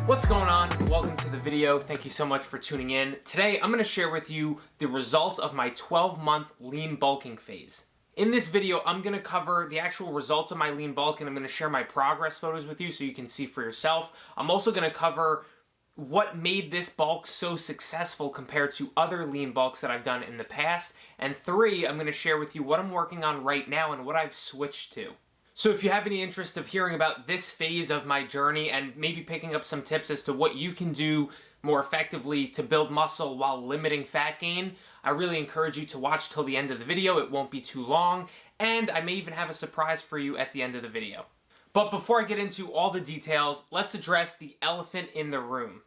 What's going on? Welcome to the video. Thank you so much for tuning in. Today I'm going to share with you the results of my 12-month lean bulking phase. In this video I'm going to cover the actual results of my lean bulk, and I'm going to share my progress photos with you so you can see for yourself. I'm also going to cover what made this bulk so successful compared to other lean bulks that I've done in the past. And 3, I'm going to share with you what I'm working on right now and what I've switched to. So if you have any interest of hearing about this phase of my journey and maybe picking up some tips as to what you can do more effectively to build muscle while limiting fat gain, I really encourage you to watch till the end of the video. It won't be too long, and I may even have a surprise for you at the end of the video. But before I get into all the details, let's address the elephant in the room.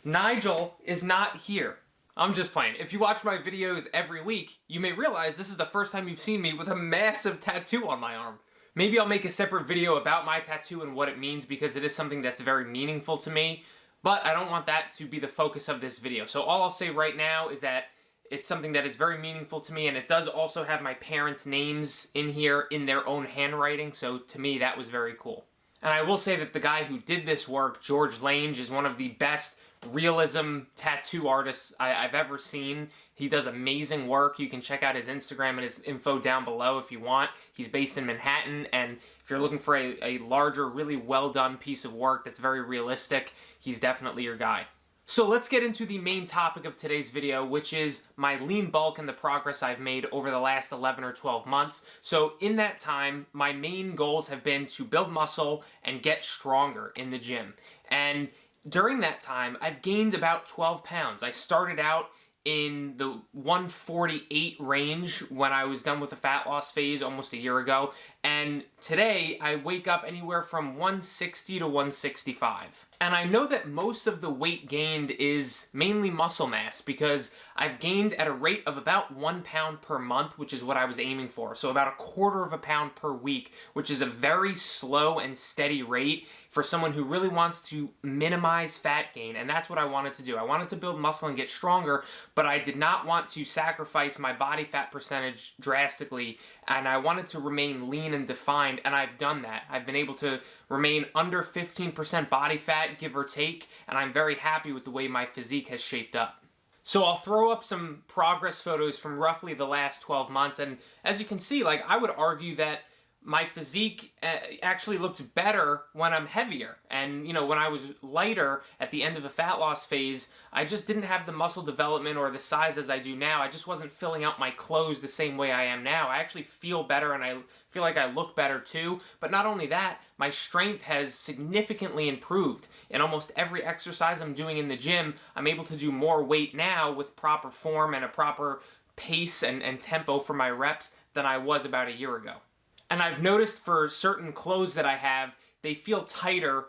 Nigel is not here. I'm just playing. If you watch my videos every week, you may realize this is the first time you've seen me with a massive tattoo on my arm. Maybe I'll make a separate video about my tattoo and what it means, because it is something that's very meaningful to me, but I don't want that to be the focus of this video. So all I'll say right now is that it's something that is very meaningful to me, and it does also have my parents' names in here in their own handwriting, so to me that was very cool. And I will say that the guy who did this work, George Lange, is one of the best realism tattoo artists I've ever seen. He does amazing work. You can check out his Instagram and his info down below if you want. He's based in Manhattan, and if you're looking for a larger, really well done piece of work that's very realistic, he's definitely your guy. So let's get into the main topic of today's video, which is my lean bulk and the progress I've made over the last 11 or 12 months. So in that time, my main goals have been to build muscle and get stronger in the gym. And during that time, I've gained about 12 pounds. I started out in the 148 range when I was done with the fat loss phase almost a year ago, and today I wake up anywhere from 160 to 165. And I know that most of the weight gained is mainly muscle mass, because I've gained at a rate of about 1 pound per month, which is what I was aiming for. So about 1/4 pound per week, which is a very slow and steady rate for someone who really wants to minimize fat gain. And that's what I wanted to do. I wanted to build muscle and get stronger, but I did not want to sacrifice my body fat percentage drastically, and I wanted to remain lean and defined, and I've done that. I've been able to remain under 15% body fat, give or take, and I'm very happy with the way my physique has shaped up. So I'll throw up some progress photos from roughly the last 12 months, and as you can see, like, I would argue that my physique actually looked better when I'm heavier. And, you know, when I was lighter at the end of the fat loss phase, I just didn't have the muscle development or the size as I do now. I just wasn't filling out my clothes the same way I am now. I actually feel better, and I feel like I look better too. But not only that, my strength has significantly improved. In almost every exercise I'm doing in the gym, I'm able to do more weight now with proper form and a proper pace and tempo for my reps than I was about a year ago. And I've noticed for certain clothes that I have, they feel tighter,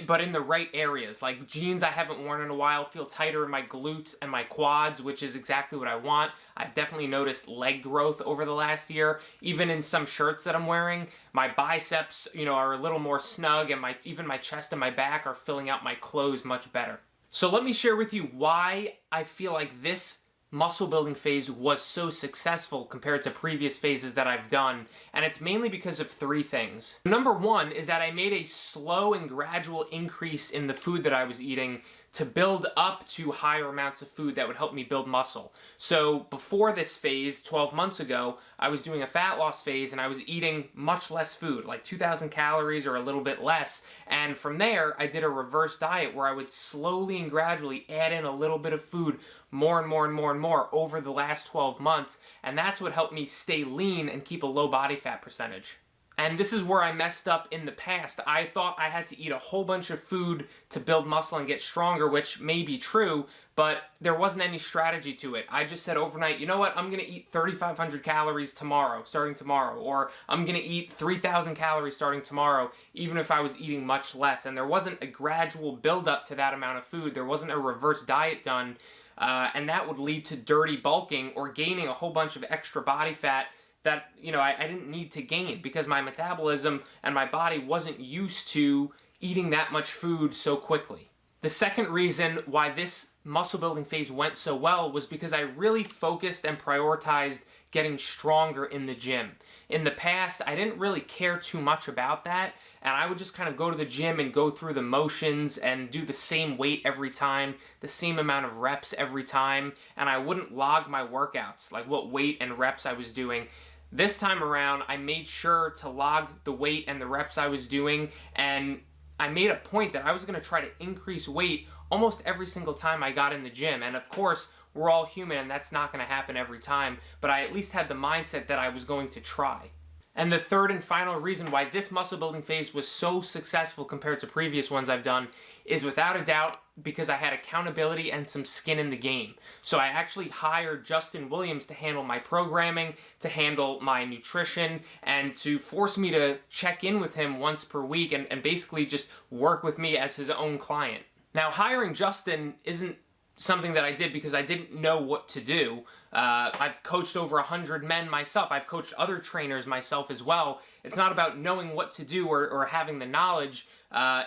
but in the right areas. Like jeans I haven't worn in a while feel tighter in my glutes and my quads, which is exactly what I want. I've definitely noticed leg growth over the last year. Even in some shirts that I'm wearing, my biceps, you know, are a little more snug, and even my chest and my back are filling out my clothes much better. So let me share with you why I feel like this muscle building phase was so successful compared to previous phases that I've done, and it's mainly because of 3 things. Number 1 is that I made a slow and gradual increase in the food that I was eating to build up to higher amounts of food that would help me build muscle. So before this phase, 12 months ago, I was doing a fat loss phase, and I was eating much less food, like 2,000 calories or a little bit less. And from there, I did a reverse diet where I would slowly and gradually add in a little bit of food, more and more and more and more over the last 12 months. And that's what helped me stay lean and keep a low body fat percentage. And this is where I messed up in the past. I thought I had to eat a whole bunch of food to build muscle and get stronger, which may be true, but there wasn't any strategy to it. I just said overnight, you know what, I'm going to eat 3,500 calories tomorrow, starting tomorrow, or I'm going to eat 3,000 calories starting tomorrow, even if I was eating much less. And there wasn't a gradual build-up to that amount of food. There wasn't a reverse diet done, and that would lead to dirty bulking or gaining a whole bunch of extra body fat that, you know, I didn't need to gain, because my metabolism and my body wasn't used to eating that much food so quickly. The second reason why this muscle building phase went so well was because I really focused and prioritized getting stronger in the gym. In the past, I didn't really care too much about that, and I would just kind of go to the gym and go through the motions and do the same weight every time, the same amount of reps every time, and I wouldn't log my workouts, like what weight and reps I was doing. This time around, I made sure to log the weight and the reps I was doing, and I made a point that I was going to try to increase weight almost every single time I got in the gym. And of course, we're all human and that's not going to happen every time, but I at least had the mindset that I was going to try. And the third and final reason why this muscle building phase was so successful compared to previous ones I've done is without a doubt because I had accountability and some skin in the game. So I actually hired Justin Williams to handle my programming, to handle my nutrition, and to force me to check in with him once per week and basically just work with me as his own client. Now, hiring Justin isn't something that I did because I didn't know what to do. I've coached over 100 men myself. I've coached other trainers myself as well. It's not about knowing what to do or having the knowledge.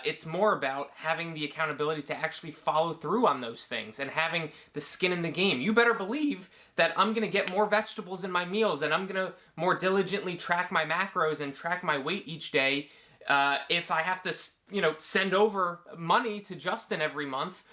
It's more about having the accountability to actually follow through on those things and having the skin in the game. You better believe that I'm going to get more vegetables in my meals and I'm going to more diligently track my macros and track my weight each day. If I have to, send over money to Justin every month,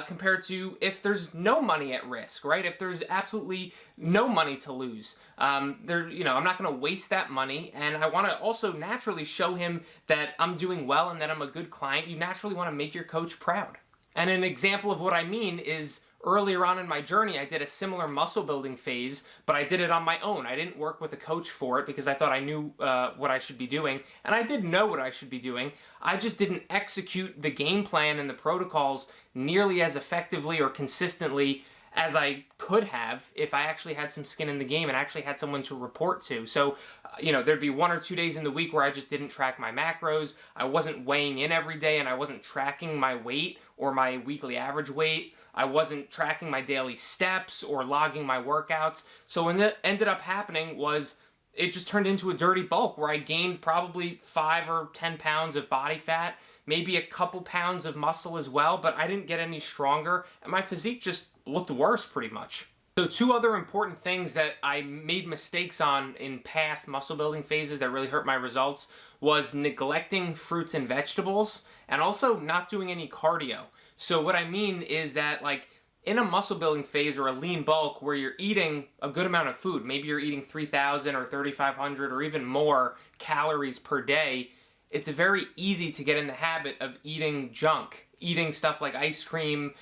compared to if there's no money at risk, right? If there's absolutely no money to lose, I'm not going to waste that money, and I want to also naturally show him that I'm doing well and that I'm a good client. You naturally want to make your coach proud. And an example of what I mean is earlier on in my journey, I did a similar muscle building phase, but I did it on my own. I didn't work with a coach for it because I thought I knew what I should be doing, and I did know what I should be doing. I just didn't execute the game plan and the protocols nearly as effectively or consistently as I could have if I actually had some skin in the game and actually had someone to report to. So, there'd be 1 or 2 days in the week where I just didn't track my macros. I wasn't weighing in every day and I wasn't tracking my weight or my weekly average weight. I wasn't tracking my daily steps or logging my workouts. So what ended up happening was it just turned into a dirty bulk where I gained probably 5 or 10 pounds of body fat, maybe a couple pounds of muscle as well, but I didn't get any stronger, and my physique just looked worse pretty much. So 2 other important things that I made mistakes on in past muscle building phases that really hurt my results was neglecting fruits and vegetables and also not doing any cardio. So what I mean is that, like, in a muscle building phase or a lean bulk where you're eating a good amount of food, maybe you're eating 3,000 or 3,500 or even more calories per day, it's very easy to get in the habit of eating junk, eating stuff like ice cream,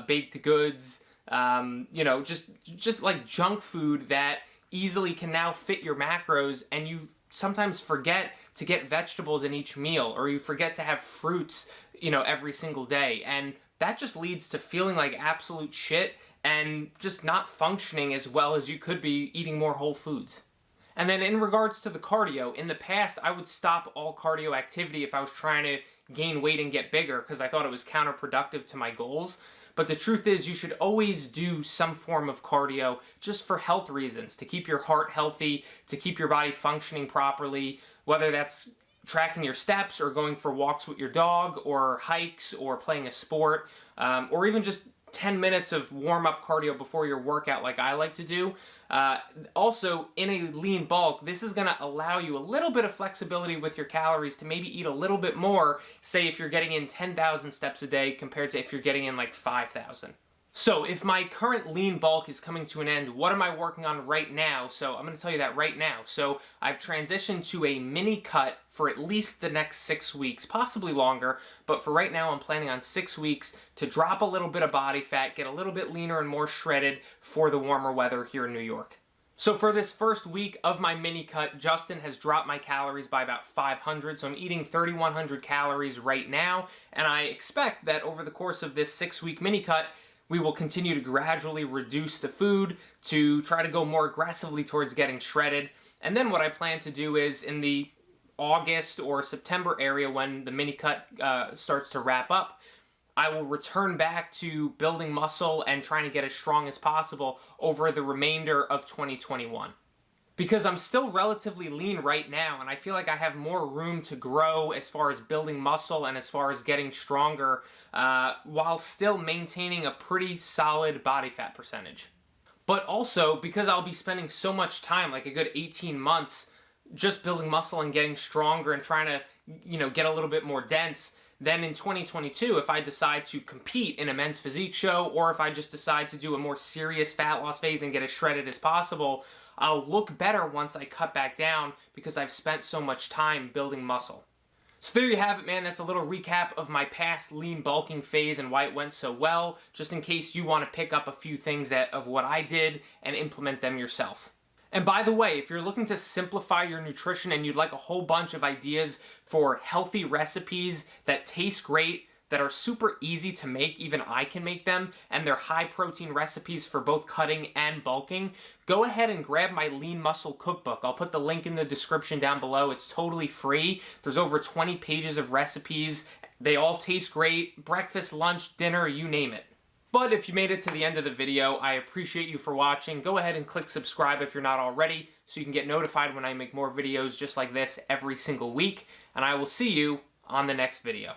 baked goods, just like junk food that easily can now fit your macros, and you sometimes forget to get vegetables in each meal, or you forget to have fruits, every single day. And that just leads to feeling like absolute shit and just not functioning as well as you could be eating more whole foods. And then in regards to the cardio, in the past, I would stop all cardio activity if I was trying to gain weight and get bigger because I thought it was counterproductive to my goals. But the truth is, you should always do some form of cardio just for health reasons, to keep your heart healthy, to keep your body functioning properly, whether that's tracking your steps or going for walks with your dog or hikes or playing a sport, or even just 10 minutes of warm-up cardio before your workout like I like to do. Also, in a lean bulk, this is going to allow you a little bit of flexibility with your calories to maybe eat a little bit more, say if you're getting in 10,000 steps a day compared to if you're getting in like 5,000. So if my current lean bulk is coming to an end, what am I working on right now? So I'm going to tell you that right now. So I've transitioned to a mini cut for at least the next 6 weeks, possibly longer, but for right now I'm planning on 6 weeks to drop a little bit of body fat, get a little bit leaner and more shredded for the warmer weather here in New York. So for this first week of my mini cut, Justin has dropped my calories by about 500, so I'm eating 3,100 calories right now, and I expect that over the course of this 6-week mini cut, we will continue to gradually reduce the food to try to go more aggressively towards getting shredded. And then what I plan to do is in the August or September area when the mini cut starts to wrap up, I will return back to building muscle and trying to get as strong as possible over the remainder of 2021. because I'm still relatively lean right now, and I feel like I have more room to grow as far as building muscle and as far as getting stronger, while still maintaining a pretty solid body fat percentage. But also, because I'll be spending so much time, like a good 18 months, just building muscle and getting stronger and trying to, get a little bit more dense, then in 2022, if I decide to compete in a men's physique show, or if I just decide to do a more serious fat loss phase and get as shredded as possible, I'll look better once I cut back down because I've spent so much time building muscle. So there you have it, man. That's a little recap of my past lean bulking phase and why it went so well, just in case you want to pick up a few things of what I did and implement them yourself. And by the way, if you're looking to simplify your nutrition and you'd like a whole bunch of ideas for healthy recipes that taste great, that are super easy to make, even I can make them, and they're high protein recipes for both cutting and bulking, go ahead and grab my Lean Muscle Cookbook. I'll put the link in the description down below. It's totally free. There's over 20 pages of recipes. They all taste great. Breakfast, lunch, dinner, you name it. But if you made it to the end of the video, I appreciate you for watching. Go ahead and click subscribe if you're not already, so you can get notified when I make more videos just like this every single week. And I will see you on the next video.